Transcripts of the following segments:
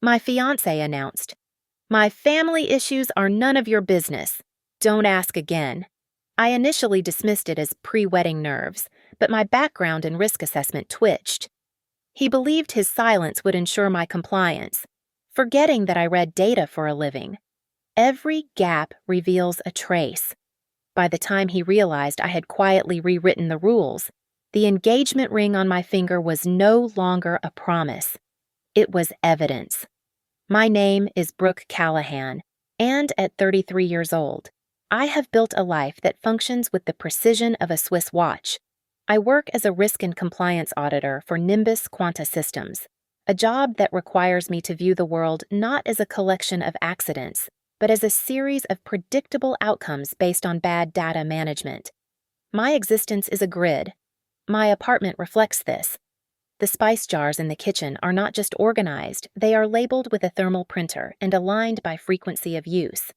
My fiancé announced, "My family issues are none of your business. Don't ask again." I initially dismissed it as pre-wedding nerves, but my background and risk assessment twitched. He believed his silence would ensure my compliance, forgetting that I read data for a living. Every gap reveals a trace. By the time he realized I had quietly rewritten the rules, the engagement ring on my finger was no longer a promise. It was evidence. My name is Brooke Callahan, and at 33 years old, I have built a life that functions with the precision of a Swiss watch. I work as a risk and compliance auditor for Nimbus Quanta Systems, a job that requires me to view the world not as a collection of accidents, but as a series of predictable outcomes based on bad data management. My existence is a grid. My apartment reflects this. The spice jars in the kitchen are not just organized, they are labeled with a thermal printer and aligned by frequency of use.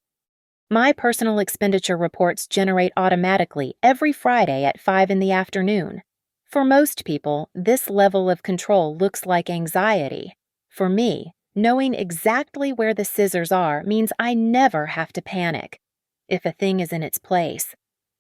My personal expenditure reports generate automatically every Friday at 5 in the afternoon. For most people, this level of control looks like anxiety. For me, knowing exactly where the scissors are means I never have to panic. If a thing is in its place,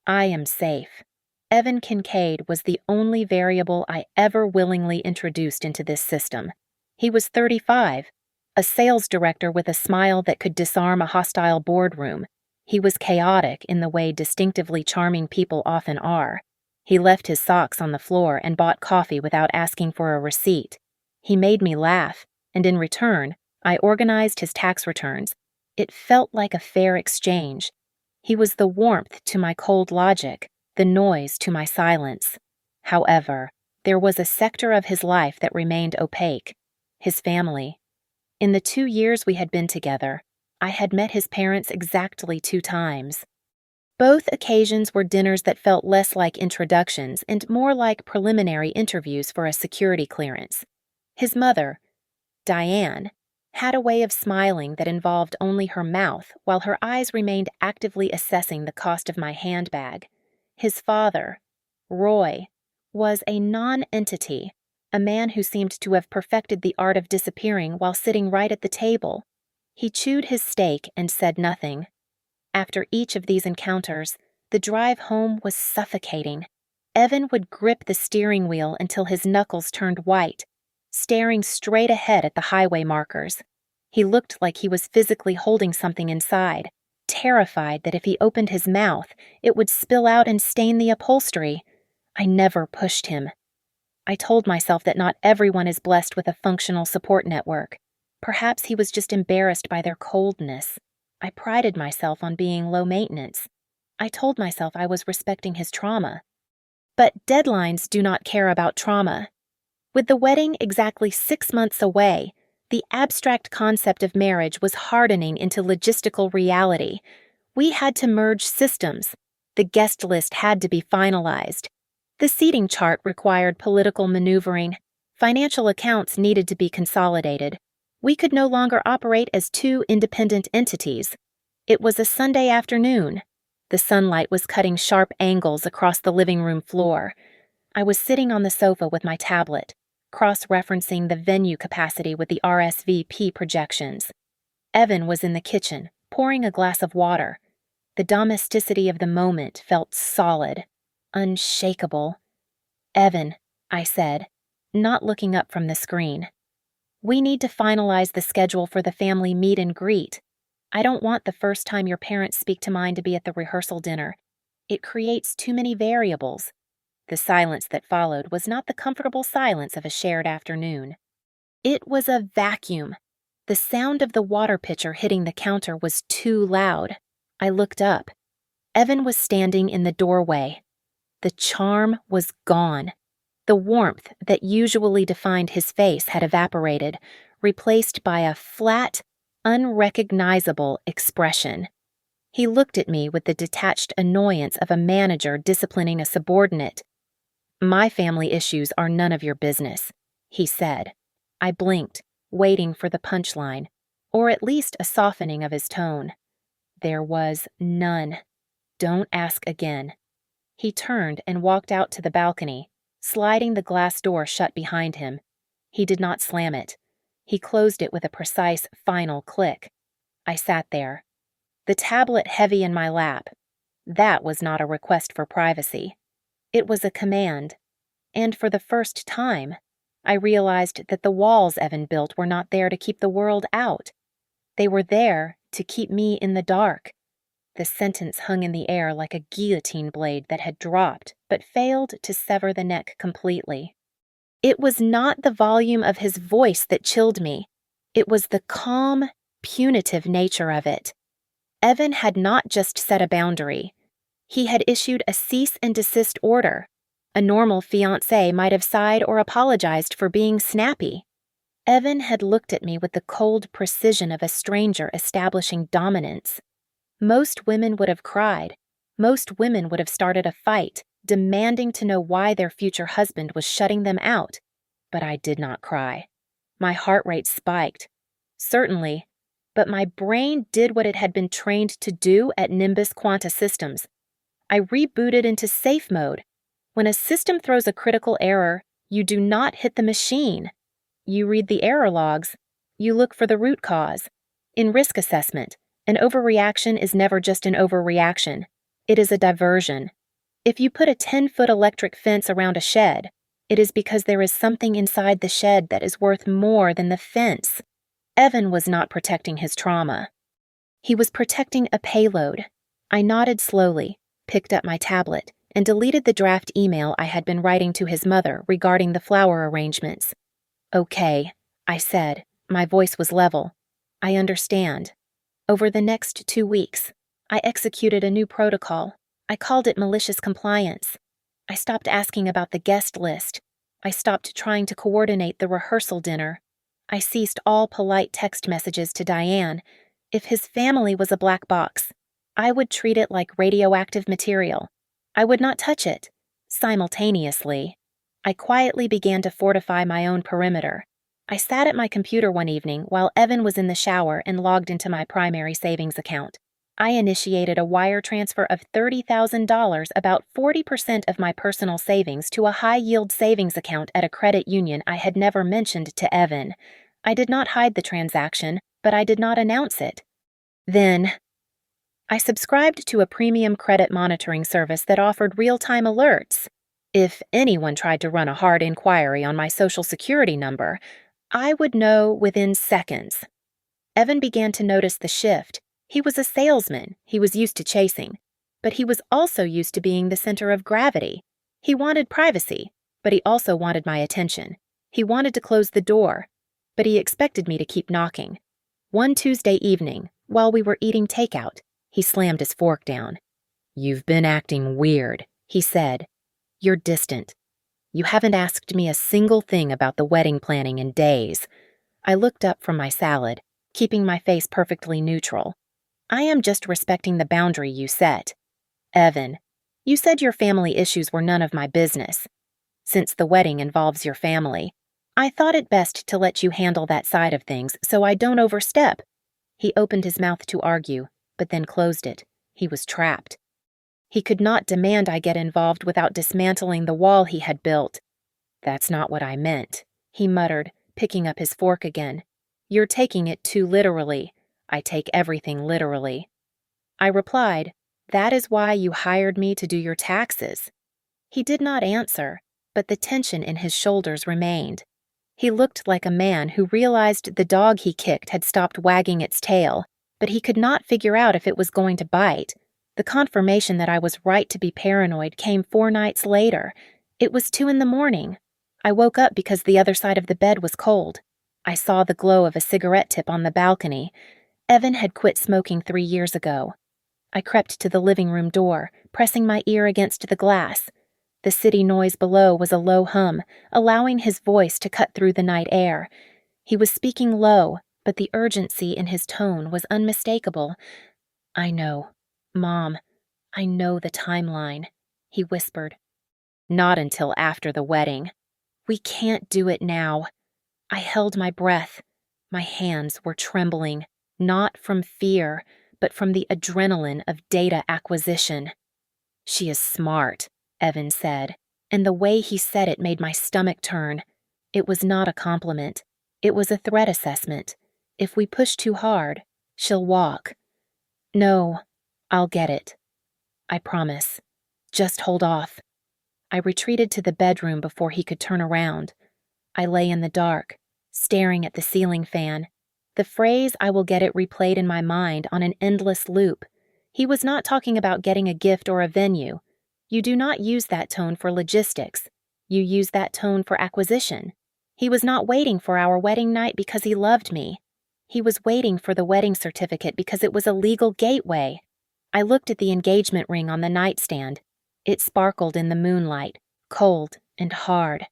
I am safe. Evan Kincaid was the only variable I ever willingly introduced into this system. He was 35, a sales director with a smile that could disarm a hostile boardroom. He was chaotic in the way distinctively charming people often are. He left his socks on the floor and bought coffee without asking for a receipt. He made me laugh, and in return, I organized his tax returns. It felt like a fair exchange. He was the warmth to my cold logic, the noise to my silence. However, there was a sector of his life that remained opaque: his family. In the 2 years we had been together, I had met his parents exactly 2 times. Both occasions were dinners that felt less like introductions and more like preliminary interviews for a security clearance. His mother, Diane, had a way of smiling that involved only her mouth while her eyes remained actively assessing the cost of my handbag. His father, Roy, was a non-entity, a man who seemed to have perfected the art of disappearing while sitting right at the table. He chewed his steak and said nothing. After each of these encounters, the drive home was suffocating. Evan would grip the steering wheel until his knuckles turned white, staring straight ahead at the highway markers. He looked like he was physically holding something inside, terrified that if he opened his mouth, it would spill out and stain the upholstery. I never pushed him. I told myself that not everyone is blessed with a functional support network. Perhaps he was just embarrassed by their coldness. I prided myself on being low maintenance. I told myself I was respecting his trauma. But deadlines do not care about trauma. With the wedding exactly 6 months away, the abstract concept of marriage was hardening into logistical reality. We had to merge systems. The guest list had to be finalized. The seating chart required political maneuvering. Financial accounts needed to be consolidated. We could no longer operate as 2 independent entities. It was a Sunday afternoon. The sunlight was cutting sharp angles across the living room floor. I was sitting on the sofa with my tablet, cross-referencing the venue capacity with the RSVP projections. Evan was in the kitchen, pouring a glass of water. The domesticity of the moment felt solid, unshakable. "Evan," I said, not looking up from the screen. "We need to finalize the schedule for the family meet and greet. I don't want the first time your parents speak to mine to be at the rehearsal dinner. It creates too many variables." The silence that followed was not the comfortable silence of a shared afternoon. It was a vacuum. The sound of the water pitcher hitting the counter was too loud. I looked up. Evan was standing in the doorway. The charm was gone. The warmth that usually defined his face had evaporated, replaced by a flat, unrecognizable expression. He looked at me with the detached annoyance of a manager disciplining a subordinate. "My family issues are none of your business," he said. I blinked, waiting for the punchline, or at least a softening of his tone. There was none. "Don't ask again." He turned and walked out to the balcony, sliding the glass door shut behind him. He did not slam it. He closed it with a precise, final click. I sat there, the tablet heavy in my lap. That was not a request for privacy. It was a command. And for the first time, I realized that the walls Evan built were not there to keep the world out. They were there to keep me in the dark. The sentence hung in the air like a guillotine blade that had dropped but failed to sever the neck completely. It was not the volume of his voice that chilled me. It was the calm, punitive nature of it. Evan had not just set a boundary. He had issued a cease and desist order. A normal fiancé might have sighed or apologized for being snappy. Evan had looked at me with the cold precision of a stranger establishing dominance. Most women would have cried. Most women would have started a fight, demanding to know why their future husband was shutting them out. But I did not cry. My heart rate spiked. Certainly. But my brain did what it had been trained to do at Nimbus Quanta Systems. I rebooted into safe mode. When a system throws a critical error, you do not hit the machine. You read the error logs. You look for the root cause. In risk assessment, an overreaction is never just an overreaction. It is a diversion. If you put a 10-foot electric fence around a shed, it is because there is something inside the shed that is worth more than the fence. Evan was not protecting his trauma. He was protecting a payload. I nodded slowly, picked up my tablet, and deleted the draft email I had been writing to his mother regarding the flower arrangements. "Okay," I said. My voice was level. "I understand." Over the next 2 weeks, I executed a new protocol. I called it malicious compliance. I stopped asking about the guest list. I stopped trying to coordinate the rehearsal dinner. I ceased all polite text messages to Diane. If his family was a black box, I would treat it like radioactive material. I would not touch it. Simultaneously, I quietly began to fortify my own perimeter. I sat at my computer one evening while Evan was in the shower and logged into my primary savings account. I initiated a wire transfer of $30,000, about 40% of my personal savings, to a high-yield savings account at a credit union I had never mentioned to Evan. I did not hide the transaction, but I did not announce it. Then, I subscribed to a premium credit monitoring service that offered real-time alerts. If anyone tried to run a hard inquiry on my Social Security number, I would know within seconds. Evan began to notice the shift. He was a salesman. He was used to chasing. But he was also used to being the center of gravity. He wanted privacy, but he also wanted my attention. He wanted to close the door, but he expected me to keep knocking. One Tuesday evening, while we were eating takeout, he slammed his fork down. "You've been acting weird," he said. "You're distant. You haven't asked me a single thing about the wedding planning in days." I looked up from my salad, keeping my face perfectly neutral. "I am just respecting the boundary you set. Evan, you said your family issues were none of my business. Since the wedding involves your family, I thought it best to let you handle that side of things so I don't overstep." He opened his mouth to argue, but then closed it. He was trapped. He could not demand I get involved without dismantling the wall he had built. "That's not what I meant," he muttered, picking up his fork again. "You're taking it too literally. I take everything literally." I replied, "That is why you hired me to do your taxes." He did not answer, but the tension in his shoulders remained. He looked like a man who realized the dog he kicked had stopped wagging its tail, but he could not figure out if it was going to bite. The confirmation that I was right to be paranoid came 4 nights later. It was 2 a.m. I woke up because the other side of the bed was cold. I saw the glow of a cigarette tip on the balcony. Evan had quit smoking 3 years ago. I crept to the living room door, pressing my ear against the glass. The city noise below was a low hum, allowing his voice to cut through the night air. He was speaking low, but the urgency in his tone was unmistakable. "I know. Mom, I know the timeline," he whispered. "Not until after the wedding. We can't do it now." I held my breath. My hands were trembling, not from fear, but from the adrenaline of data acquisition. "She is smart," Evan said, and the way he said it made my stomach turn. It was not a compliment. It was a threat assessment. If we push too hard, she'll walk. No, I'll get it. I promise. Just hold off. I retreated to the bedroom before he could turn around. I lay in the dark, staring at the ceiling fan. The phrase "I will get it" replayed in my mind on an endless loop. He was not talking about getting a gift or a venue. You do not use that tone for logistics. You use that tone for acquisition. He was not waiting for our wedding night because he loved me. He was waiting for the wedding certificate because it was a legal gateway. I looked at the engagement ring on the nightstand. It sparkled in the moonlight, cold and hard.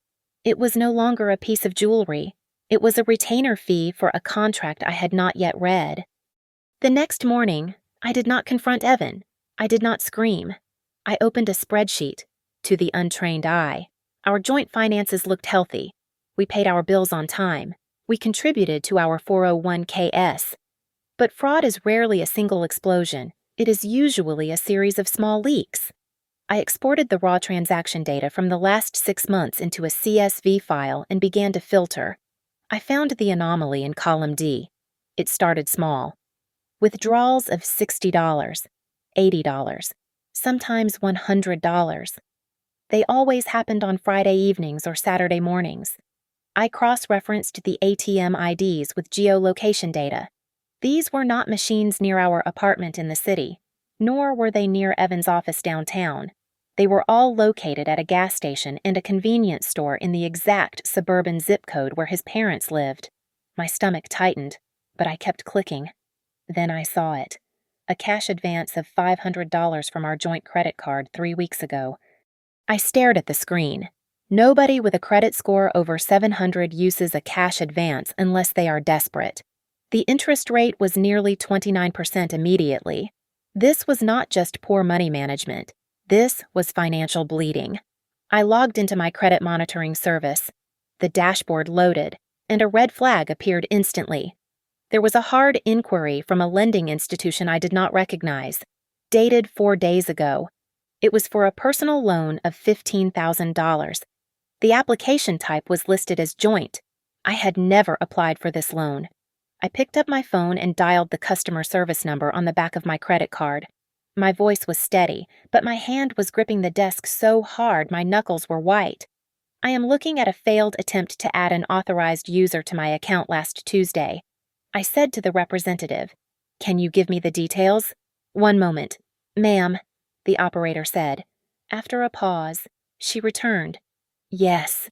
It was no longer a piece of jewelry. It was a retainer fee for a contract I had not yet read. The next morning, I did not confront Evan. I did not scream. I opened a spreadsheet. To the untrained eye, our joint finances looked healthy. We paid our bills on time. We contributed to our 401(k)s. But fraud is rarely a single explosion. It is usually a series of small leaks. I exported the raw transaction data from the last 6 months into a CSV file and began to filter. I found the anomaly in column D. It started small. Withdrawals of $60, $80, sometimes $100. They always happened on Friday evenings or Saturday mornings. I cross-referenced the ATM IDs with geolocation data. These were not machines near our apartment in the city, nor were they near Evan's office downtown. They were all located at a gas station and a convenience store in the exact suburban zip code where his parents lived. My stomach tightened, but I kept clicking. Then I saw it. A cash advance of $500 from our joint credit card 3 weeks ago. I stared at the screen. Nobody with a credit score over 700 uses a cash advance unless they are desperate. The interest rate was nearly 29% immediately. This was not just poor money management. This was financial bleeding. I logged into my credit monitoring service. The dashboard loaded, and a red flag appeared instantly. There was a hard inquiry from a lending institution I did not recognize, dated 4 days ago. It was for a personal loan of $15,000. The application type was listed as joint. I had never applied for this loan. I picked up my phone and dialed the customer service number on the back of my credit card. My voice was steady, but my hand was gripping the desk so hard my knuckles were white. I am looking at a failed attempt to add an authorized user to my account last Tuesday. I said to the representative, "Can you give me the details?" "1 moment. Ma'am," the operator said. After a pause, she returned, "Yes."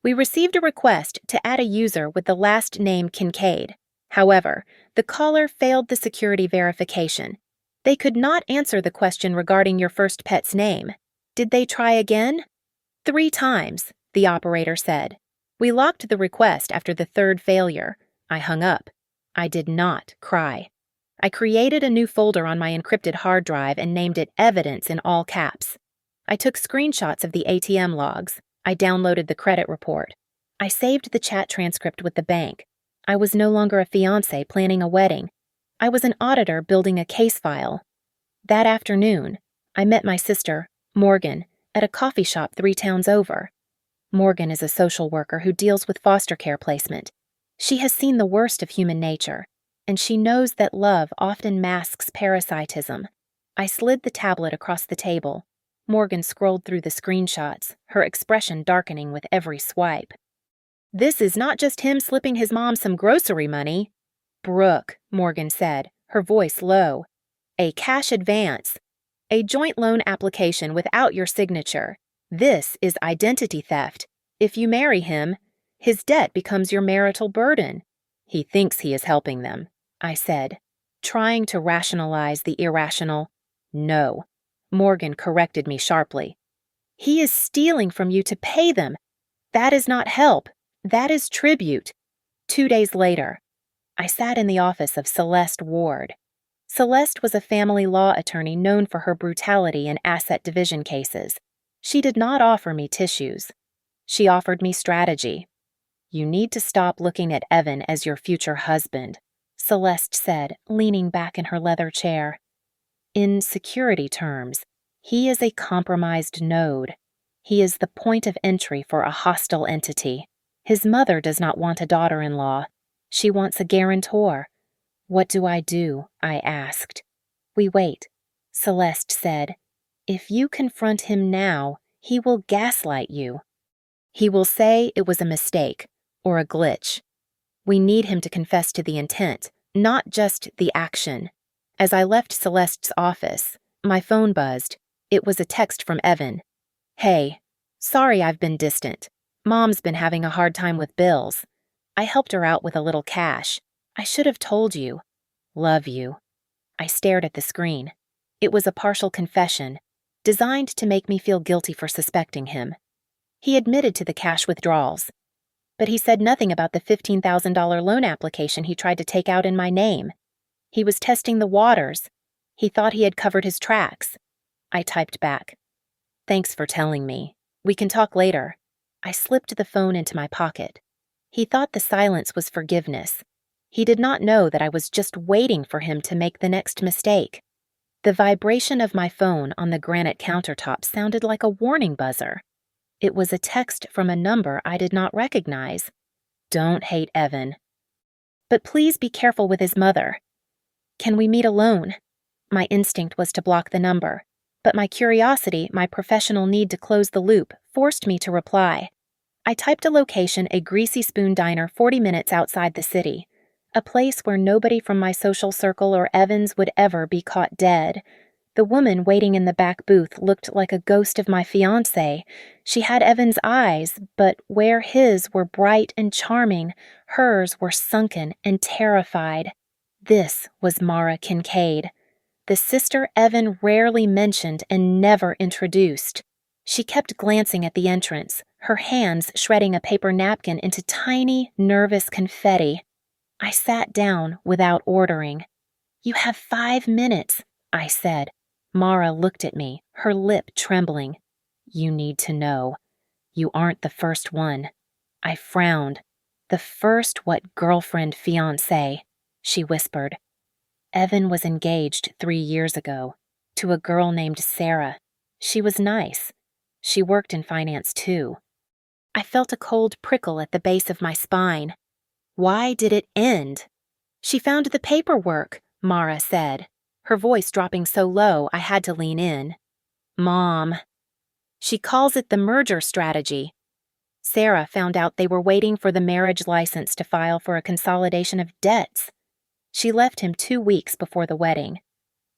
We received a request to add a user with the last name Kincaid. However, the caller failed the security verification. They could not answer the question regarding your first pet's name. Did they try again? 3 times, the operator said. We locked the request after the 3rd failure. I hung up. I did not cry. I created a new folder on my encrypted hard drive and named it Evidence in all caps. I took screenshots of the ATM logs. I downloaded the credit report. I saved the chat transcript with the bank. I was no longer a fiancé planning a wedding. I was an auditor building a case file. That afternoon, I met my sister, Morgan, at a coffee shop 3 towns over. Morgan is a social worker who deals with foster care placement. She has seen the worst of human nature, and she knows that love often masks parasitism. I slid the tablet across the table. Morgan scrolled through the screenshots, her expression darkening with every swipe. "This is not just him slipping his mom some grocery money." "Brooke," Morgan said, her voice low. "A cash advance. A joint loan application without your signature. This is identity theft. If you marry him, his debt becomes your marital burden." "He thinks he is helping them," I said, trying to rationalize the irrational. "No." Morgan corrected me sharply. "He is stealing from you to pay them. That is not help. That is tribute." 2 days later, I sat in the office of Celeste Ward. Celeste was a family law attorney known for her brutality in asset division cases. She did not offer me tissues. She offered me strategy. "You need to stop looking at Evan as your future husband," Celeste said, leaning back in her leather chair. "In security terms, he is a compromised node. He is the point of entry for a hostile entity. His mother does not want a daughter-in-law. She wants a guarantor. What do? I asked. We wait. Celeste said, if you confront him now, he will gaslight you. He will say it was a mistake or a glitch. We need him to confess to the intent, not just the action. As I left Celeste's office, my phone buzzed. It was a text from Evan. Hey, sorry I've been distant. Mom's been having a hard time with bills. I helped her out with a little cash. I should have told you. Love you. I stared at the screen. It was a partial confession, designed to make me feel guilty for suspecting him. He admitted to the cash withdrawals, but he said nothing about the $15,000 loan application he tried to take out in my name. He was testing the waters. He thought he had covered his tracks. I typed back. Thanks for telling me. We can talk later. I slipped the phone into my pocket. He thought the silence was forgiveness. He did not know that I was just waiting for him to make the next mistake. The vibration of my phone on the granite countertop sounded like a warning buzzer. It was a text from a number I did not recognize. Don't hate Evan. But please be careful with his mother. Can we meet alone? My instinct was to block the number, but my curiosity, my professional need to close the loop, forced me to reply. I typed a location, a Greasy Spoon diner 40 minutes outside the city, a place where nobody from my social circle or Evans would ever be caught dead. The woman waiting in the back booth looked like a ghost of my fiancé. She had Evan's eyes, but where his were bright and charming, hers were sunken and terrified. This was Mara Kincaid, the sister Evan rarely mentioned and never introduced. She kept glancing at the entrance, her hands shredding a paper napkin into tiny, nervous confetti. I sat down without ordering. You have 5 minutes, I said. Mara looked at me, her lip trembling. You need to know. You aren't the first one. I frowned. The first what girlfriend fiancé, she whispered. Evan was engaged 3 years ago to a girl named Sarah. She was nice. She worked in finance too. I felt a cold prickle at the base of my spine. Why did it end? She found the paperwork, Mara said, her voice dropping so low I had to lean in. Mom. She calls it the merger strategy. Sarah found out they were waiting for the marriage license to file for a consolidation of debts. She left him 2 weeks before the wedding.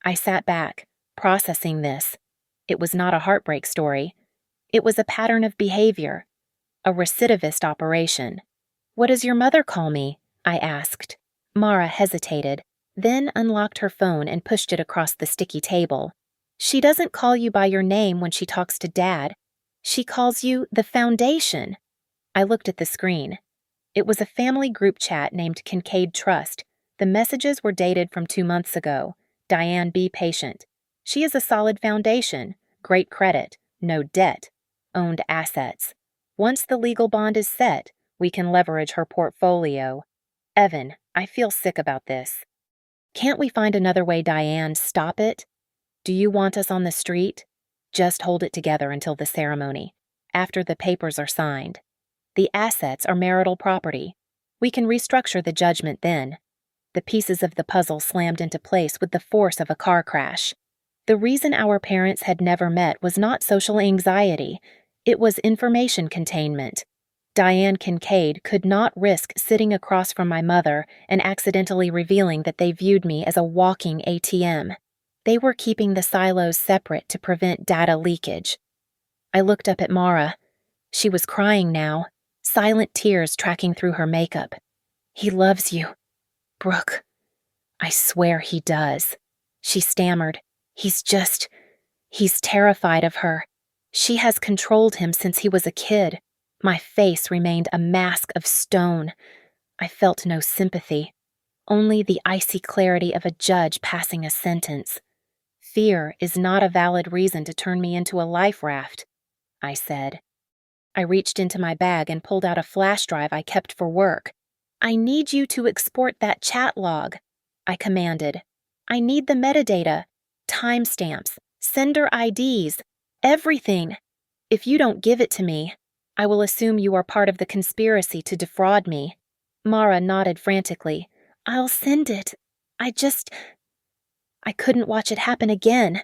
I sat back, processing this. It was not a heartbreak story. It was a pattern of behavior, a recidivist operation. What does your mother call me? I asked. Mara hesitated, then unlocked her phone and pushed it across the sticky table. She doesn't call you by your name when she talks to Dad. She calls you the Foundation. I looked at the screen. It was a family group chat named Kincaid Trust. The messages were dated from 2 months ago. Diane, be patient. She is a solid foundation, great credit, no debt, owned assets. Once the legal bond is set, we can leverage her portfolio. Evan, I feel sick about this. Can't we find another way, Diane? Stop it? Do you want us on the street? Just hold it together until the ceremony, after the papers are signed. The assets are marital property. We can restructure the judgment then. The pieces of the puzzle slammed into place with the force of a car crash. The reason our parents had never met was not social anxiety. It was information containment. Diane Kincaid could not risk sitting across from my mother and accidentally revealing that they viewed me as a walking ATM. They were keeping the silos separate to prevent data leakage. I looked up at Mara. She was crying now, silent tears tracking through her makeup. He loves you, Brooke. I swear he does. She stammered. He's terrified of her. She has controlled him since he was a kid. My face remained a mask of stone. I felt no sympathy, only the icy clarity of a judge passing a sentence. Fear is not a valid reason to turn me into a life raft, I said. I reached into my bag and pulled out a flash drive I kept for work. I need you to export that chat log, I commanded. I need the metadata, timestamps, sender IDs, everything. If you don't give it to me, I will assume you are part of the conspiracy to defraud me. Mara nodded frantically. I'll send it. I couldn't watch it happen again.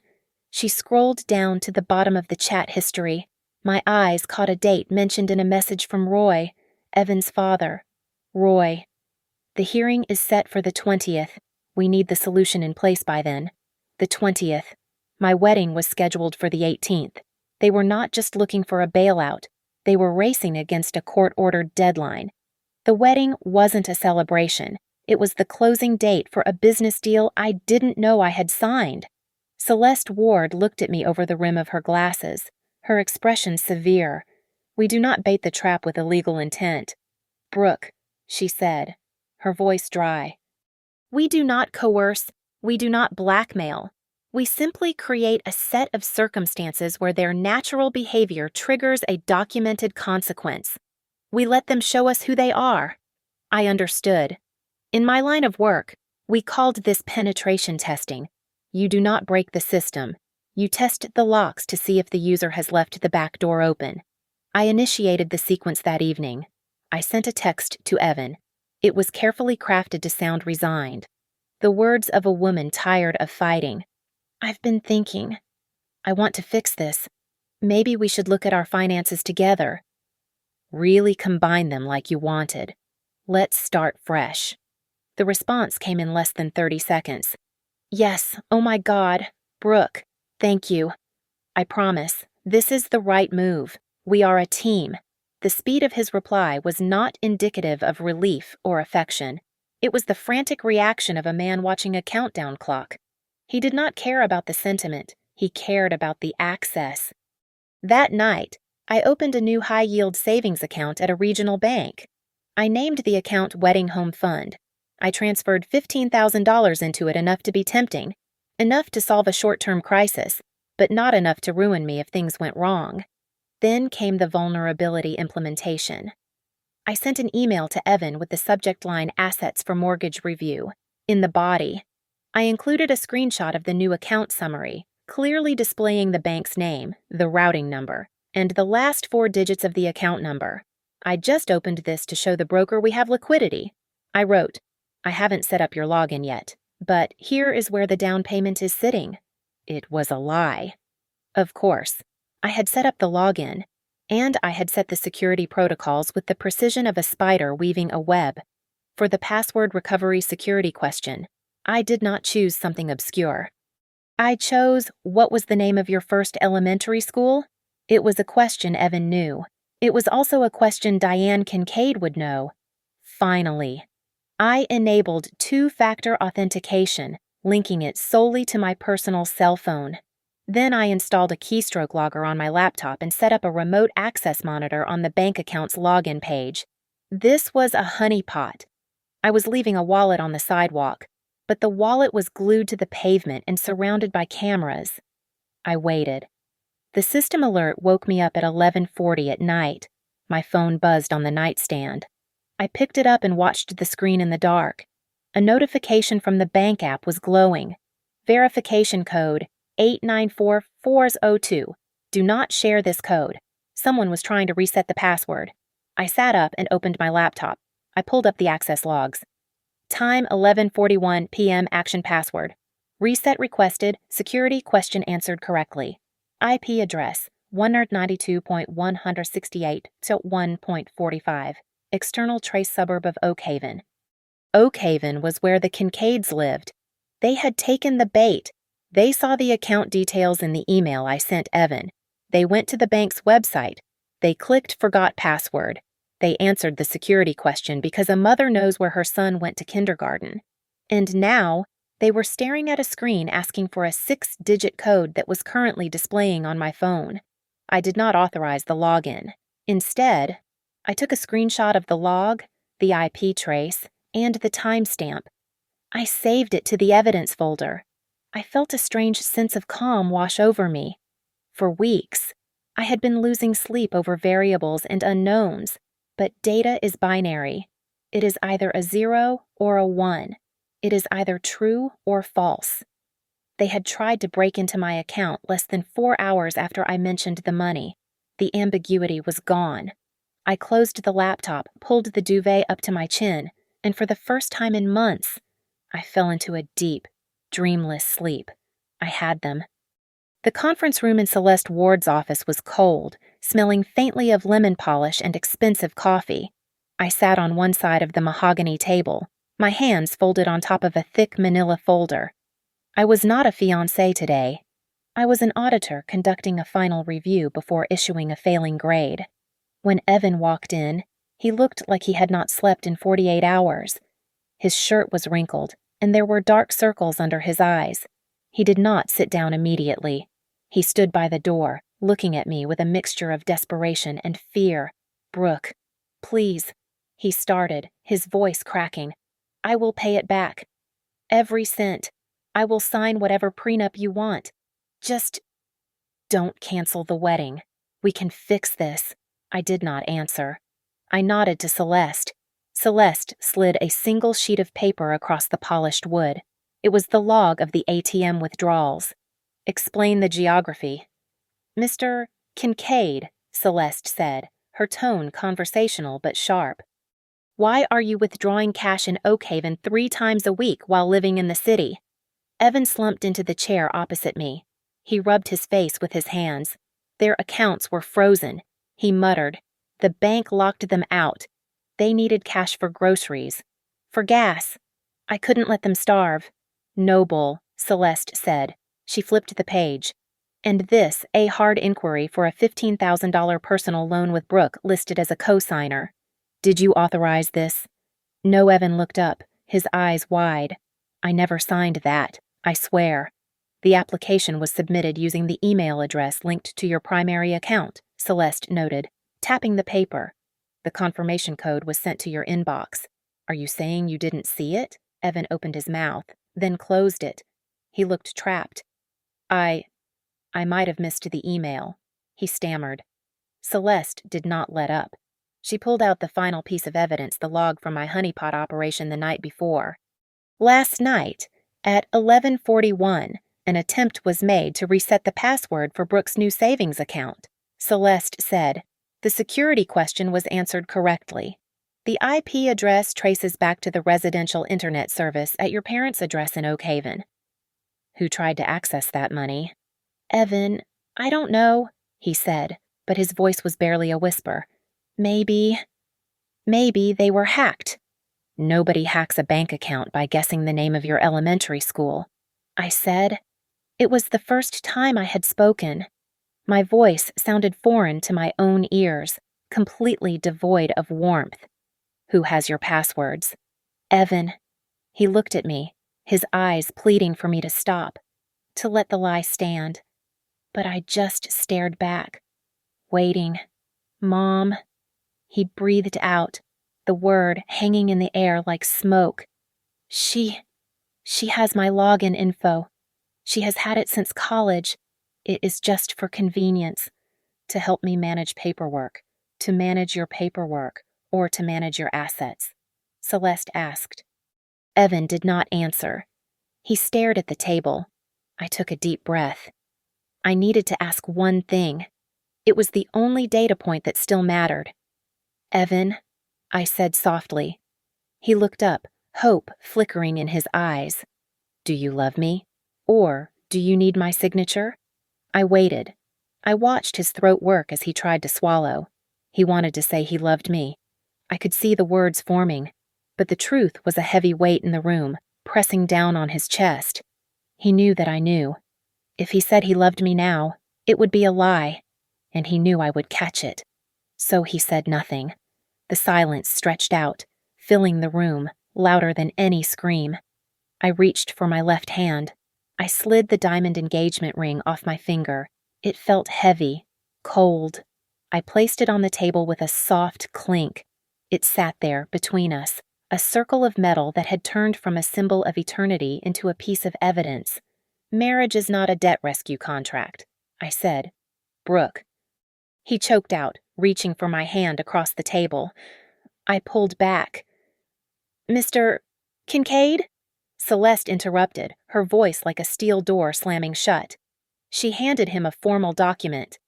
She scrolled down to the bottom of the chat history. My eyes caught a date mentioned in a message from Roy, Evan's father. Roy. The hearing is set for the 20th. We need the solution in place by then. The 20th. My wedding was scheduled for the 18th. They were not just looking for a bailout. They were racing against a court-ordered deadline. The wedding wasn't a celebration. It was the closing date for a business deal I didn't know I had signed. Celeste Ward looked at me over the rim of her glasses, her expression severe. We do not bait the trap with illegal intent. Brooke, she said, her voice dry. We do not coerce, we do not blackmail. We simply create a set of circumstances where their natural behavior triggers a documented consequence. We let them show us who they are. I understood. In my line of work, we called this penetration testing. You do not break the system. You test the locks to see if the user has left the back door open. I initiated the sequence that evening. I sent a text to Evan. It was carefully crafted to sound resigned. The words of a woman tired of fighting. I've been thinking. I want to fix this. Maybe we should look at our finances together. Really combine them like you wanted. Let's start fresh. The response came in less than 30 seconds. Yes, oh my God, Brooke, thank you. I promise, this is the right move. We are a team. The speed of his reply was not indicative of relief or affection. It was the frantic reaction of a man watching a countdown clock. He did not care about the sentiment. He cared about the access. That night, I opened a new high-yield savings account at a regional bank. I named the account Wedding Home Fund. I transferred $15,000 into it, enough to be tempting, enough to solve a short-term crisis, but not enough to ruin me if things went wrong. Then came the vulnerability implementation. I sent an email to Evan with the subject line Assets for Mortgage Review. In the body, I included a screenshot of the new account summary, clearly displaying the bank's name, the routing number, and the last 4 digits of the account number. I just opened this to show the broker we have liquidity. I wrote, I haven't set up your login yet, but here is where the down payment is sitting. It was a lie. Of course, I had set up the login, and I had set the security protocols with the precision of a spider weaving a web. For the password recovery security question, I did not choose something obscure. I chose, what was the name of your first elementary school? It was a question Evan knew. It was also a question Diane Kincaid would know. Finally, I enabled 2-factor authentication, linking it solely to my personal cell phone. Then I installed a keystroke logger on my laptop and set up a remote access monitor on the bank account's login page. This was a honeypot. I was leaving a wallet on the sidewalk, but the wallet was glued to the pavement and surrounded by cameras. I waited. The system alert woke me up at 11:40 at night. My phone buzzed on the nightstand. I picked it up and watched the screen in the dark. A notification from the bank app was glowing. Verification code 894402. Do not share this code. Someone was trying to reset the password. I sat up and opened my laptop. I pulled up the access logs. Time 11:41 p.m. Action password. Reset requested. Security question answered correctly. IP address 192.168.1.45. External trace suburb of Oak Haven. Oak Haven was where the Kincaids lived. They had taken the bait. They saw the account details in the email I sent Evan. They went to the bank's website. They clicked Forgot Password. They answered the security question because a mother knows where her son went to kindergarten. And now, they were staring at a screen asking for a 6-digit code that was currently displaying on my phone. I did not authorize the login. Instead, I took a screenshot of the log, the IP trace, and the timestamp. I saved it to the evidence folder. I felt a strange sense of calm wash over me. For weeks, I had been losing sleep over variables and unknowns, but data is binary. It is either a 0 or a 1. It is either true or false. They had tried to break into my account less than 4 hours after I mentioned the money. The ambiguity was gone. I closed the laptop, pulled the duvet up to my chin, and for the first time in months, I fell into a deep, dreamless sleep. I had them. The conference room in Celeste Ward's office was cold, smelling faintly of lemon polish and expensive coffee. I sat on one side of the mahogany table, my hands folded on top of a thick manila folder. I was not a fiancé today. I was an auditor conducting a final review before issuing a failing grade. When Evan walked in, he looked like he had not slept in 48 hours. His shirt was wrinkled, and there were dark circles under his eyes. He did not sit down immediately. He stood by the door, looking at me with a mixture of desperation and fear. "Brooke, please," he started, his voice cracking. "I will pay it back. Every cent. I will sign whatever prenup you want. Just don't cancel the wedding. We can fix this." I did not answer. I nodded to Celeste. Celeste slid a single sheet of paper across the polished wood. It was the log of the ATM withdrawals. "Explain the geography." "Mr. Kincaid," Celeste said, her tone conversational but sharp. "Why are you withdrawing cash in Oak Haven 3 times a week while living in the city?" Evan slumped into the chair opposite me. He rubbed his face with his hands. Their accounts were frozen. He muttered, "The bank locked them out. They needed cash for groceries. For gas. I couldn't let them starve." "Noble," Celeste said. She flipped the page. "And this, a hard inquiry for a $15,000 personal loan with Brooke listed as a co-signer. Did you authorize this?" No. Evan looked up, his eyes wide. "I never signed that, I swear." "The application was submitted using the email address linked to your primary account," Celeste noted, tapping the paper. "The confirmation code was sent to your inbox. Are you saying you didn't see it?" Evan opened his mouth, then closed it. He looked trapped. I might have missed the email," he stammered. Celeste did not let up. She pulled out the final piece of evidence, the log from my honeypot operation the night before. "Last night, at 11:41, an attempt was made to reset the password for Brooke's new savings account," Celeste said. "The security question was answered correctly. The IP address traces back to the residential internet service at your parents' address in Oak Haven." "Who tried to access that money?" "Evan, I don't know," he said, but his voice was barely a whisper. Maybe they were hacked." "Nobody hacks a bank account by guessing the name of your elementary school," I said. It was the first time I had spoken. My voice sounded foreign to my own ears, completely devoid of warmth. "Who has your passwords?" "Evan." He looked at me, his eyes pleading for me to stop, to let the lie stand. But I just stared back, waiting. "Mom." He breathed out, the word hanging in the air like smoke. She has my login info. She has had it since college. It is just for convenience, to help me manage paperwork, to manage your paperwork, or to manage your assets," Celeste asked. Evan did not answer. He stared at the table. I took a deep breath. I needed to ask one thing. It was the only data point that still mattered. "Evan," I said softly. He looked up, hope flickering in his eyes. "Do you love me? Or do you need my signature?" I waited. I watched his throat work as he tried to swallow. He wanted to say he loved me. I could see the words forming, but the truth was a heavy weight in the room, pressing down on his chest. He knew that I knew. If he said he loved me now, it would be a lie, and he knew I would catch it. So he said nothing. The silence stretched out, filling the room, louder than any scream. I reached for my left hand. I slid the diamond engagement ring off my finger. It felt heavy, cold. I placed it on the table with a soft clink. It sat there between us, a circle of metal that had turned from a symbol of eternity into a piece of evidence. "Marriage is not a debt rescue contract," I said. "Brooke." He choked out, reaching for my hand across the table. I pulled back. "Mr. Kincaid?" Celeste interrupted, her voice like a steel door slamming shut. She handed him a formal document.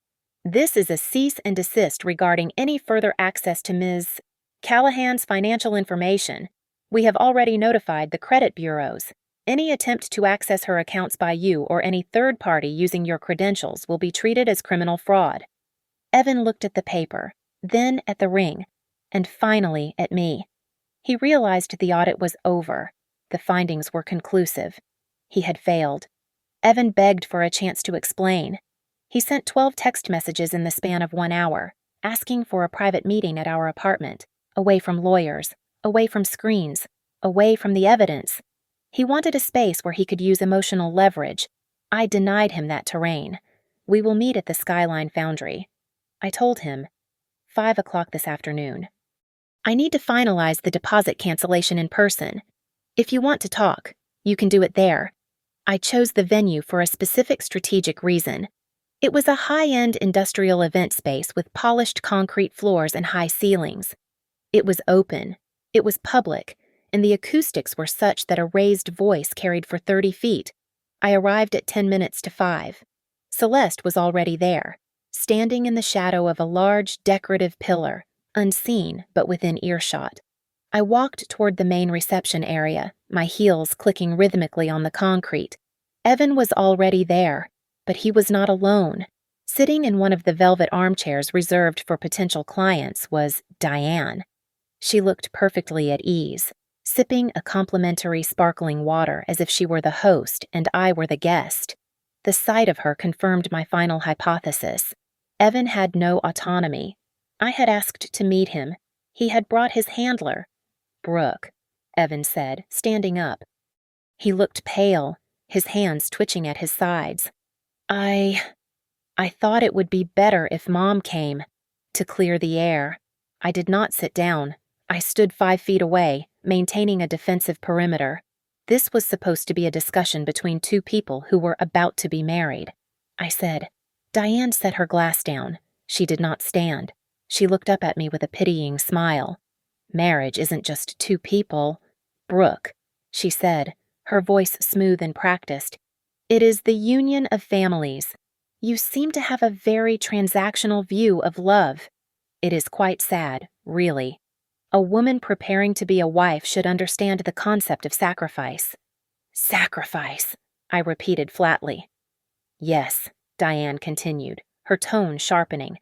This is a cease and desist regarding any further access to Ms. Callahan's financial information. We have already notified the credit bureaus. Any attempt to access her accounts by you or any third party using your credentials will be treated as criminal fraud. Evan looked at the paper, then at the ring, and finally at me. He realized the audit was over. The findings were conclusive. He had failed. Evan begged for a chance to explain. He sent 12 text messages in the span of 1 hour, asking for a private meeting at our apartment, away from lawyers, away from screens, away from the evidence. He wanted a space where he could use emotional leverage. I denied him that terrain. We will meet at the Skyline Foundry. I told him, 5 o'clock this afternoon. I need to finalize the deposit cancellation in person. If you want to talk, you can do it there. I chose the venue for a specific strategic reason. It was a high-end industrial event space with polished concrete floors and high ceilings. It was open, it was public, and the acoustics were such that a raised voice carried for 30 feet. I arrived at 10 minutes to 5. Celeste was already there, standing in the shadow of a large, decorative pillar, unseen but within earshot. I walked toward the main reception area, my heels clicking rhythmically on the concrete. Evan was already there, but he was not alone. Sitting in one of the velvet armchairs reserved for potential clients was Diane. She looked perfectly at ease, sipping a complimentary sparkling water as if she were the host and I were the guest. The sight of her confirmed my final hypothesis. Evan had no autonomy. I had asked to meet him. He had brought his handler. Brooke, Evan said, standing up. He looked pale, his hands twitching at his sides. I thought it would be better if Mom came, to clear the air. I did not sit down. I stood 5 feet away, maintaining a defensive perimeter. This was supposed to be a discussion between two people who were about to be married. I said. Diane set her glass down. She did not stand. She looked up at me with a pitying smile. Marriage isn't just two people. Brooke, she said, her voice smooth and practiced. It is the union of families. You seem to have a very transactional view of love. It is quite sad, really. A woman preparing to be a wife should understand the concept of sacrifice. Sacrifice, I repeated flatly. Yes, Diane continued, her tone sharpening.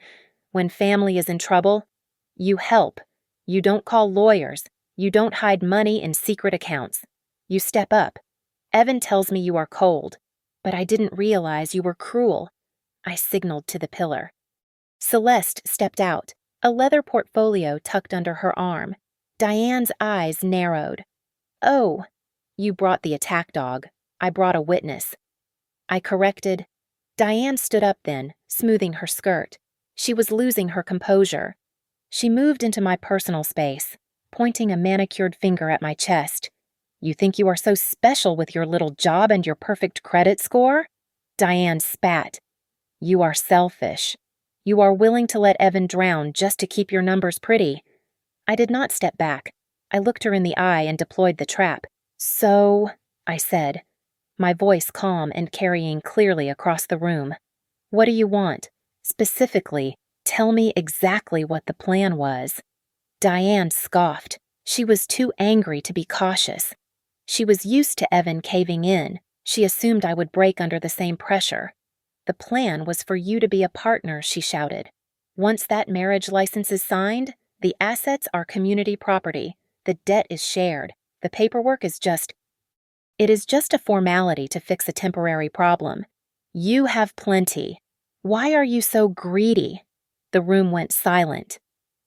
When family is in trouble, you help. You don't call lawyers. You don't hide money in secret accounts. You step up. Evan tells me you are cold, but I didn't realize you were cruel. I signaled to the pillar. Celeste stepped out, a leather portfolio tucked under her arm. Diane's eyes narrowed. Oh, you brought the attack dog. I brought a witness. I corrected. Diane stood up then, smoothing her skirt. She was losing her composure. She moved into my personal space, pointing a manicured finger at my chest. You think you are so special with your little job and your perfect credit score? Diane spat. You are selfish. You are willing to let Evan drown just to keep your numbers pretty. I did not step back. I looked her in the eye and deployed the trap. So, I said, my voice calm and carrying clearly across the room. What do you want? Specifically, tell me exactly what the plan was. Diane scoffed. She was too angry to be cautious. She was used to Evan caving in. She assumed I would break under the same pressure. The plan was for you to be a partner, she shouted. Once that marriage license is signed, the assets are community property. The debt is shared. The paperwork is just... It is just a formality to fix a temporary problem. You have plenty. Why are you so greedy? The room went silent.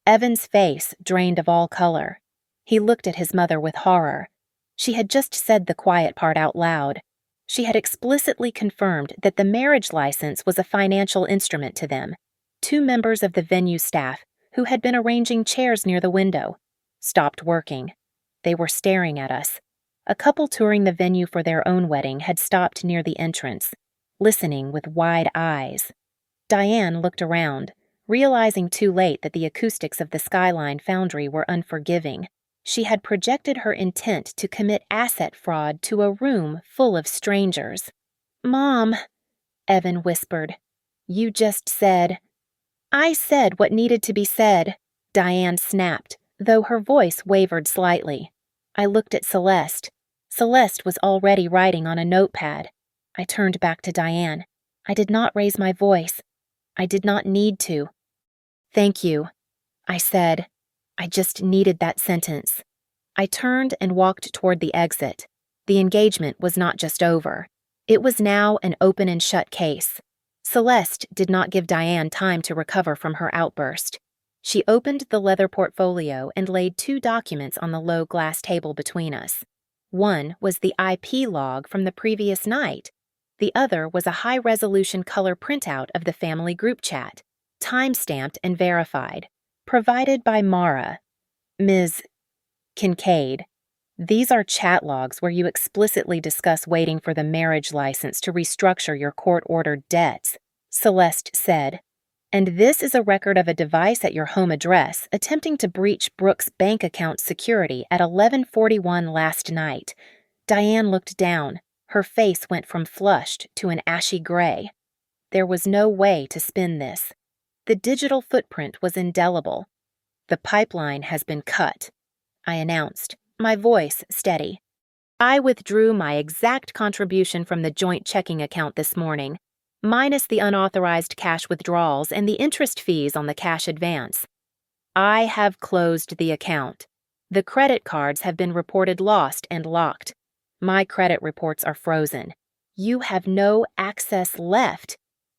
Evan's face drained of all color. He looked at his mother with horror. She had just said the quiet part out loud. She had explicitly confirmed that the marriage license was a financial instrument to them. 2 members of the venue staff, who had been arranging chairs near the window, stopped working. They were staring at us. A couple touring the venue for their own wedding had stopped near the entrance, listening with wide eyes. Diane looked around, realizing too late that the acoustics of the Skyline Foundry were unforgiving. She had projected her intent to commit asset fraud to a room full of strangers. Mom, Evan whispered, you just said, I said what needed to be said, Diane snapped, though her voice wavered slightly. I looked at Celeste. Celeste was already writing on a notepad. I turned back to Diane. I did not raise my voice. I did not need to. Thank you, I said. I just needed that sentence. I turned and walked toward the exit. The engagement was not just over. It was now an open and shut case. Celeste did not give Diane time to recover from her outburst. She opened the leather portfolio and laid 2 documents on the low glass table between us. One was the IP log from the previous night. The other was a high-resolution color printout of the family group chat, time-stamped and verified, provided by Mara, Ms. Kincaid. These are chat logs where you explicitly discuss waiting for the marriage license to restructure your court-ordered debts, Celeste said. And this is a record of a device at your home address attempting to breach Brooke's bank account security at 11:41 last night. Diane looked down. Her face went from flushed to an ashy gray. There was no way to spin this. The digital footprint was indelible. The pipeline has been cut, I announced, my voice steady. I withdrew my exact contribution from the joint checking account this morning, minus the unauthorized cash withdrawals and the interest fees on the cash advance. I have closed the account. The credit cards have been reported lost and locked. My credit reports are frozen. You have no access left.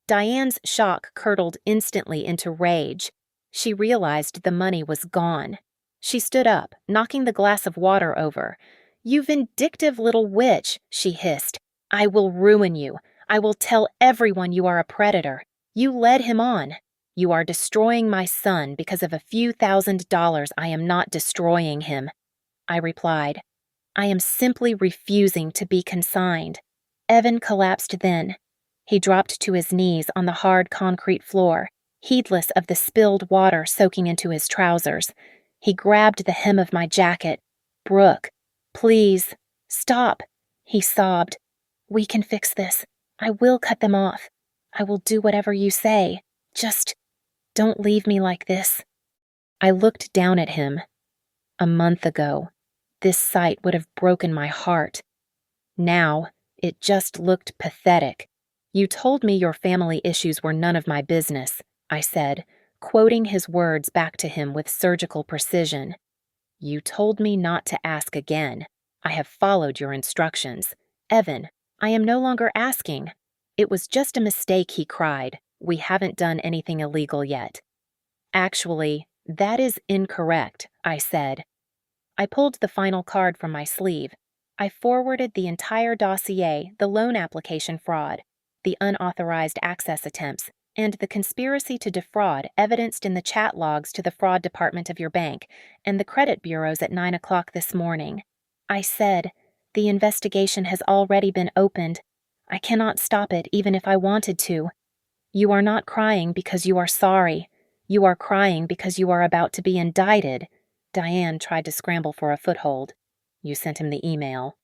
Diane's shock curdled instantly into rage. She realized the money was gone. She stood up, knocking the glass of water over. You vindictive little witch, she hissed. I will ruin you. I will tell everyone you are a predator. You led him on. You are destroying my son because of a few $1,000s. I am not destroying him, I replied. I am simply refusing to be consigned. Evan collapsed then. He dropped to his knees on the hard concrete floor, heedless of the spilled water soaking into his trousers. He grabbed the hem of my jacket. Brooke, please, stop, he sobbed. We can fix this. I will cut them off. I will do whatever you say. Just don't leave me like this. I looked down at him. A month ago, this sight would have broken my heart. Now, it just looked pathetic. You told me your family issues were none of my business, I said, quoting his words back to him with surgical precision. You told me not to ask again. I have followed your instructions. Evan, I am no longer asking. It was just a mistake, he cried. We haven't done anything illegal yet. Actually, that is incorrect, I said. I pulled the final card from my sleeve. I forwarded the entire dossier, the loan application fraud, the unauthorized access attempts, and the conspiracy to defraud evidenced in the chat logs to the fraud department of your bank and the credit bureaus at 9 o'clock this morning. I said, the investigation has already been opened. I cannot stop it even if I wanted to. You are not crying because you are sorry. You are crying because you are about to be indicted. Diane tried to scramble for a foothold. You sent him the email.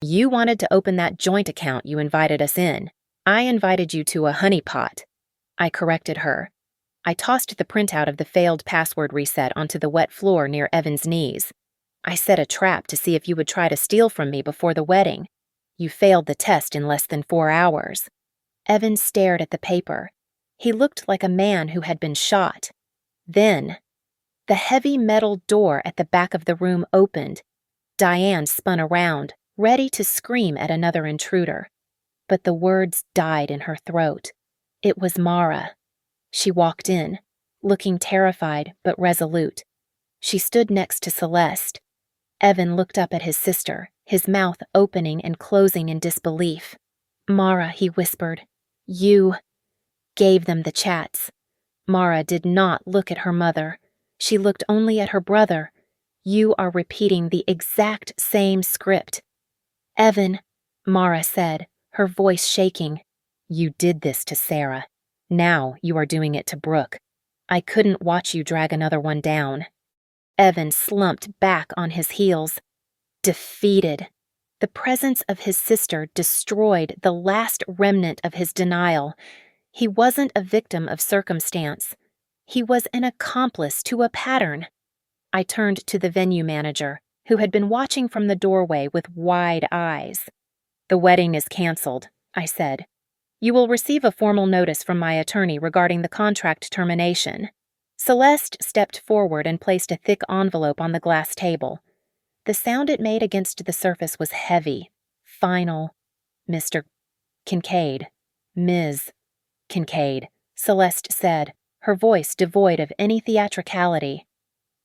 You wanted to open that joint account you invited us in. I invited you to a honeypot. I corrected her. I tossed the printout of the failed password reset onto the wet floor near Evan's knees. I set a trap to see if you would try to steal from me before the wedding. You failed the test in less than 4 hours. Evan stared at the paper. He looked like a man who had been shot. Then, the heavy metal door at the back of the room opened. Diane spun around, ready to scream at another intruder. But the words died in her throat. It was Mara. She walked in, looking terrified but resolute. She stood next to Celeste. Evan looked up at his sister, his mouth opening and closing in disbelief. Mara, he whispered, you gave them the chats. Mara did not look at her mother. She looked only at her brother. You are repeating the exact same script. Evan, Mara said, her voice shaking. You did this to Sarah. Now you are doing it to Brooke. I couldn't watch you drag another one down. Evan slumped back on his heels. Defeated. The presence of his sister destroyed the last remnant of his denial. He wasn't a victim of circumstance. He was an accomplice to a pattern. I turned to the venue manager, who had been watching from the doorway with wide eyes. "The wedding is canceled," I said. "You will receive a formal notice from my attorney regarding the contract termination." Celeste stepped forward and placed a thick envelope on the glass table. The sound it made against the surface was heavy, final. "Mr. Kincaid, Ms. Kincaid," Celeste said, her voice devoid of any theatricality.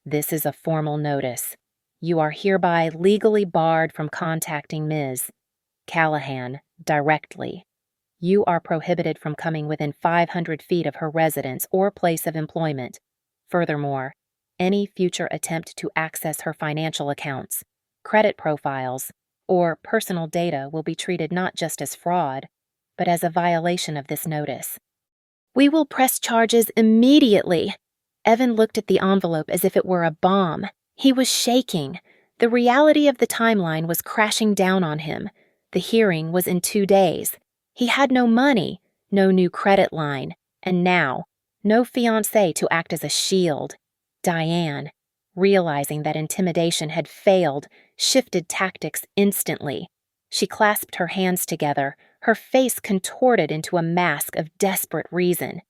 "This is a formal notice. You are hereby legally barred from contacting Ms. Callahan directly. You are prohibited from coming within 500 feet of her residence or place of employment. Furthermore, any future attempt to access her financial accounts, credit profiles, or personal data will be treated not just as fraud, but as a violation of this notice. We will press charges immediately." Evan looked at the envelope as if it were a bomb. He was shaking. The reality of the timeline was crashing down on him. The hearing was in 2 days. He had no money, no new credit line, and now, no fiancé to act as a shield. Diane, realizing that intimidation had failed, shifted tactics instantly. She clasped her hands together, her face contorted into a mask of desperate reason.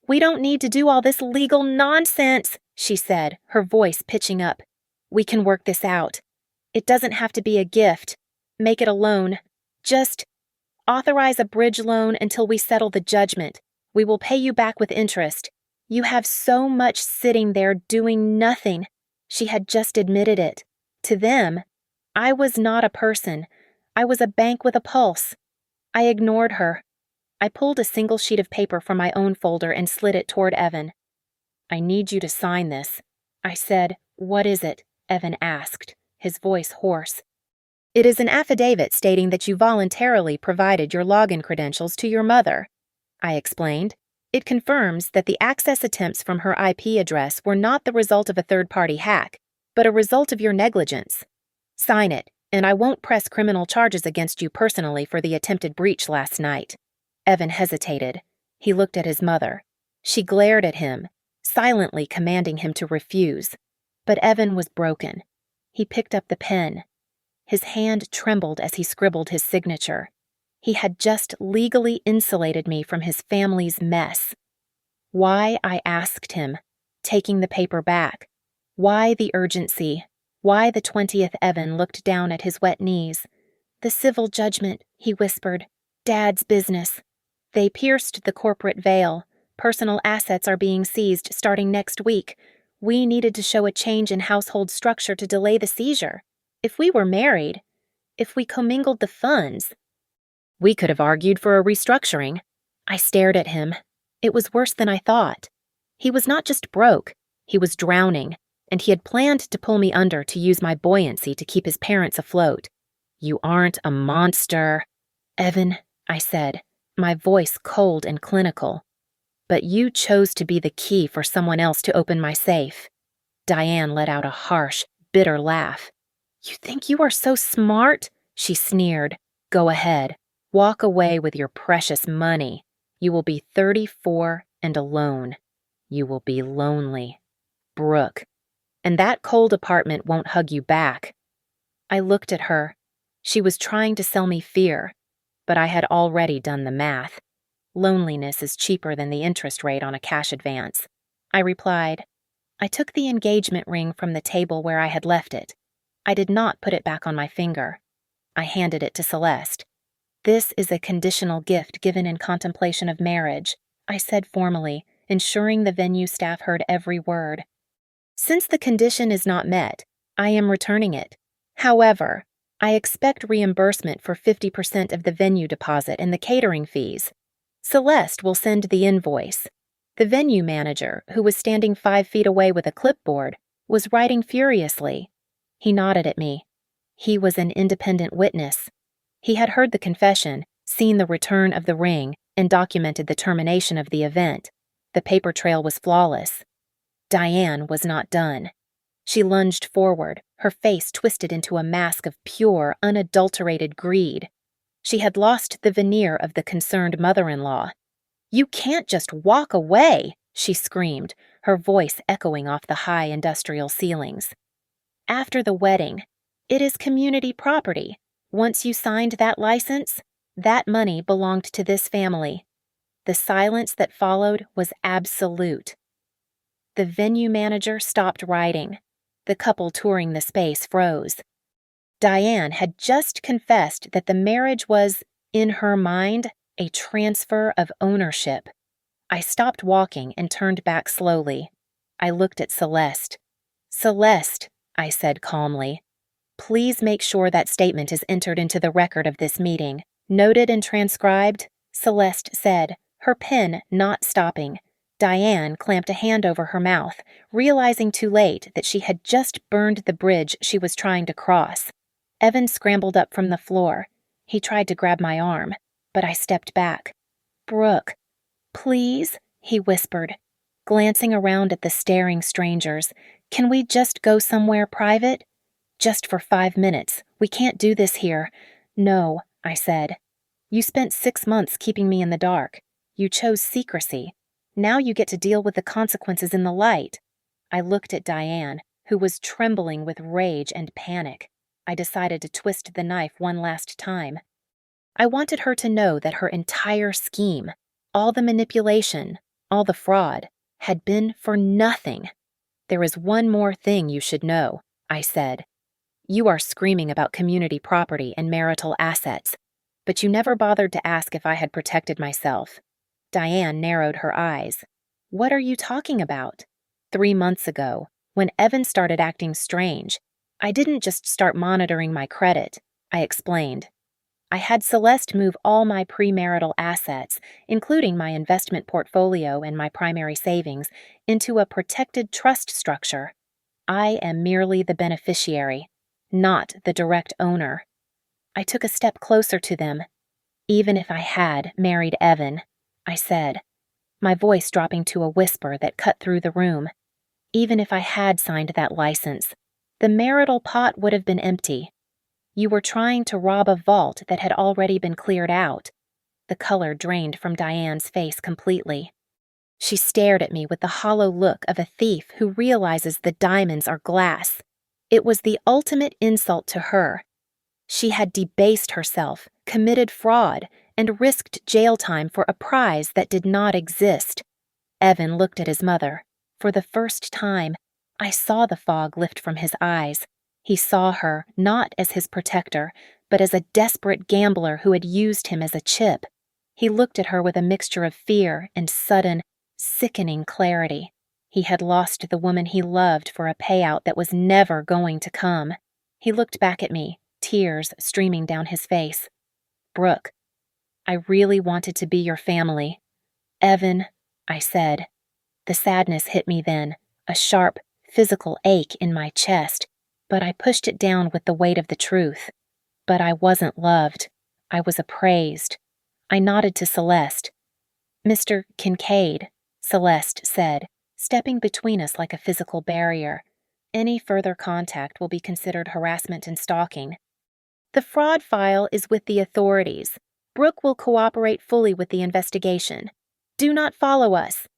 "We don't need to do all this legal nonsense," she said, her voice pitching up. "We can work this out. It doesn't have to be a gift. Make it a loan. Just authorize a bridge loan until we settle the judgment. We will pay you back with interest. You have so much sitting there doing nothing." She had just admitted it. To them, I was not a person. I was a bank with a pulse. I ignored her. I pulled a single sheet of paper from my own folder and slid it toward Evan. "I need you to sign this," I said. "What is it?" Evan asked, his voice hoarse. "It is an affidavit stating that you voluntarily provided your login credentials to your mother," I explained. "It confirms that the access attempts from her IP address were not the result of a third-party hack, but a result of your negligence. Sign it, and I won't press criminal charges against you personally for the attempted breach last night." Evan hesitated. He looked at his mother. She glared at him, silently commanding him to refuse. But Evan was broken. He picked up the pen. His hand trembled as he scribbled his signature. He had just legally insulated me from his family's mess. Why, I asked him, taking the paper back. Why the urgency? Why the 20th Evan looked down at his wet knees? "The civil judgment," he whispered. "Dad's business. They pierced the corporate veil. Personal assets are being seized starting next week. We needed to show a change in household structure to delay the seizure. If we were married, if we commingled the funds, we could have argued for a restructuring." I stared at him. It was worse than I thought. He was not just broke, he was drowning, and he had planned to pull me under to use my buoyancy to keep his parents afloat. "You aren't a monster." "Evan," I said, my voice cold and clinical. "But you chose to be the key for someone else to open my safe." Diane let out a harsh, bitter laugh. "You think you are so smart?" she sneered. "Go ahead. Walk away with your precious money. You will be 34 and alone. You will be lonely. Brooke. And that cold apartment won't hug you back." I looked at her. She was trying to sell me fear, but I had already done the math. Loneliness is cheaper than the interest rate on a cash advance. I replied. I took the engagement ring from the table where I had left it. I did not put it back on my finger. I handed it to Celeste. "This is a conditional gift given in contemplation of marriage," I said formally, ensuring the venue staff heard every word. "Since the condition is not met, I am returning it. However, I expect reimbursement for 50% of the venue deposit and the catering fees. Celeste will send the invoice." The venue manager, who was standing 5 feet away with a clipboard, was writing furiously. He nodded at me. He was an independent witness. He had heard the confession, seen the return of the ring, and documented the termination of the event. The paper trail was flawless. Diane was not done. She lunged forward, her face twisted into a mask of pure, unadulterated greed. She had lost the veneer of the concerned mother-in-law. "You can't just walk away," she screamed, her voice echoing off the high industrial ceilings. "After the wedding. It is community property. Once you signed that license, that money belonged to this family." The silence that followed was absolute. The venue manager stopped writing. The couple touring the space froze. Diane had just confessed that the marriage was, in her mind, a transfer of ownership. I stopped walking and turned back slowly. I looked at Celeste. "Celeste," I said calmly, "please make sure that statement is entered into the record of this meeting. Noted and transcribed," Celeste said, her pen not stopping. Diane clamped a hand over her mouth, realizing too late that she had just burned the bridge she was trying to cross. Evan scrambled up from the floor. He tried to grab my arm, but I stepped back. "Brooke, please," he whispered, glancing around at the staring strangers. "Can we just go somewhere private?" "Just for 5 minutes. We can't do this here." "No," I said. "You spent 6 months keeping me in the dark. You chose secrecy. Now you get to deal with the consequences in the light." I looked at Diane, who was trembling with rage and panic. I decided to twist the knife one last time. I wanted her to know that her entire scheme, all the manipulation, all the fraud, had been for nothing. "There is one more thing you should know," I said. "You are screaming about community property and marital assets, but you never bothered to ask if I had protected myself." Diane narrowed her eyes. "What are you talking about?" 3 months ago, when Evan started acting strange, I didn't just start monitoring my credit, I explained. I had Celeste move all my premarital assets, including my investment portfolio and my primary savings, into a protected trust structure. I am merely the beneficiary, not the direct owner. I took a step closer to them. "Even if I had married Evan," I said, my voice dropping to a whisper that cut through the room. "Even if I had signed that license, the marital pot would have been empty. You were trying to rob a vault that had already been cleared out." The color drained from Diane's face completely. She stared at me with the hollow look of a thief who realizes the diamonds are glass. It was the ultimate insult to her. She had debased herself, committed fraud, and risked jail time for a prize that did not exist. Evan looked at his mother. For the first time, I saw the fog lift from his eyes. He saw her not as his protector, but as a desperate gambler who had used him as a chip. He looked at her with a mixture of fear and sudden, sickening clarity. He had lost the woman he loved for a payout that was never going to come. He looked back at me, tears streaming down his face. "Brooke, I really wanted to be your family." "Evan," I said. The sadness hit me then, a sharp, physical ache in my chest, but I pushed it down with the weight of the truth. But I wasn't loved. I was appraised. I nodded to Celeste. "Mr. Kincaid," Celeste said, stepping between us like a physical barrier. "Any further contact will be considered harassment and stalking. The fraud file is with the authorities. Brooke will cooperate fully with the investigation. Do not follow us."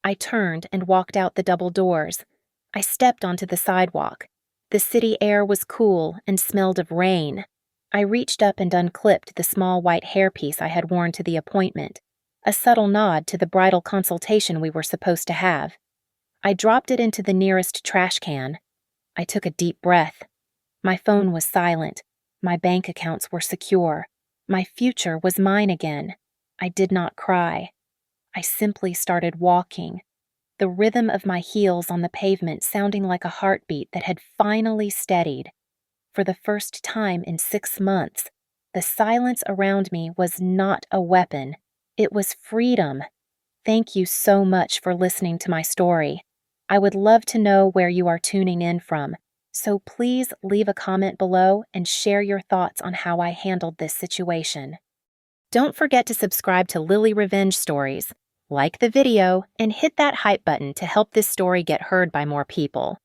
I turned and walked out the double doors. I stepped onto the sidewalk. The city air was cool and smelled of rain. I reached up and unclipped the small white hairpiece I had worn to the appointment, a subtle nod to the bridal consultation we were supposed to have. I dropped it into the nearest trash can. I took a deep breath. My phone was silent. My bank accounts were secure. My future was mine again. I did not cry. I simply started walking, the rhythm of my heels on the pavement sounding like a heartbeat that had finally steadied. For the first time in 6 months, the silence around me was not a weapon. It was freedom. Thank you so much for listening to my story. I would love to know where you are tuning in from, so please leave a comment below and share your thoughts on how I handled this situation. Don't forget to subscribe to Lily Revenge Stories, like the video, and hit that hype button to help this story get heard by more people.